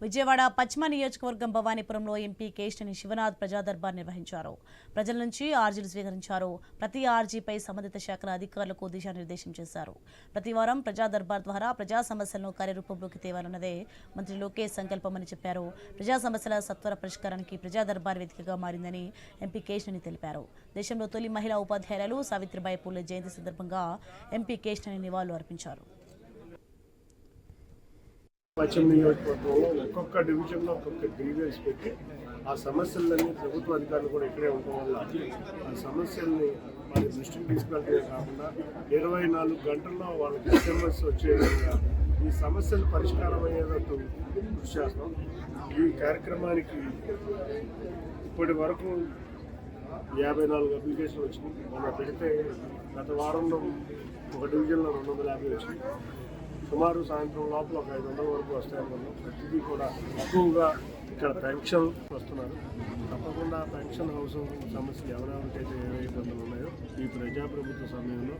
విజయవాడ పశ్చిమ నియోజకవర్గం భవానీపురంలో ఎంపీ కేశినేని శివనాథ్ ప్రజా దర్బార్ నిర్వహించారు. ప్రజల నుంచి ఆర్జీలు స్వీకరించారు. ప్రతి ఆర్జీపై సంబంధిత శాఖల అధికారులకు దిశానిర్దేశం చేశారు. ప్రతి వారం ప్రజా దర్బార్ ద్వారా ప్రజా సమస్యలను కార్యరూపంలోకి తేవాలన్నదే మంత్రి లోకేష్ సంకల్పమని చెప్పారు. ప్రజా సమస్యల సత్వర పరిష్కారానికి ప్రజా దర్బార్ వేదికగా మారిందని ఎంపీ కేశినేని తెలిపారు. దేశంలో తొలి మహిళా ఉపాధ్యాయురాలు సావిత్రిబాయి పూలే జయంతి సందర్భంగా ఎంపీ కేశినేని నివాళులు అర్పించారు. పశ్చిమ నియోజకవర్గంలో ఒక్కొక్క డివిజన్లో ఒక్కొక్క గ్రీవెన్స్ పెట్టి ఆ సమస్యలన్నీ ప్రభుత్వ అధికారులు కూడా ఇక్కడే ఉండడం వల్ల ఆ సమస్యల్ని వాళ్ళ దృష్టికి తీసుకెళ్ళడమే కాకుండా 24 గంటల్లో వాళ్ళకి ఎస్ఎంఎస్ వచ్చే విధంగా ఈ సమస్యలు పరిష్కారం అయ్యేటట్టు కృషి చేస్తాం. ఈ కార్యక్రమానికి ఇప్పటి వరకు 54 అప్లికేషన్లు వచ్చినాయి. మనం పెడితే గత వారంలో ఒక డివిజన్లో 250 వచ్చినాయి. సుమారు సాయంత్రం లోపల ఒక 500 వరకు వస్తాయనుకున్నాం. ప్రతిదీ కూడా ఎక్కువగా ఇక్కడ పెన్షన్ వస్తున్నారు. తప్పకుండా పెన్షన్ హౌసింగ్ సమస్యలు ఎవరెవరికైతే ఏ ఇబ్బందులు ఉన్నాయో ఈ ప్రజాప్రభుత్వ సమయంలో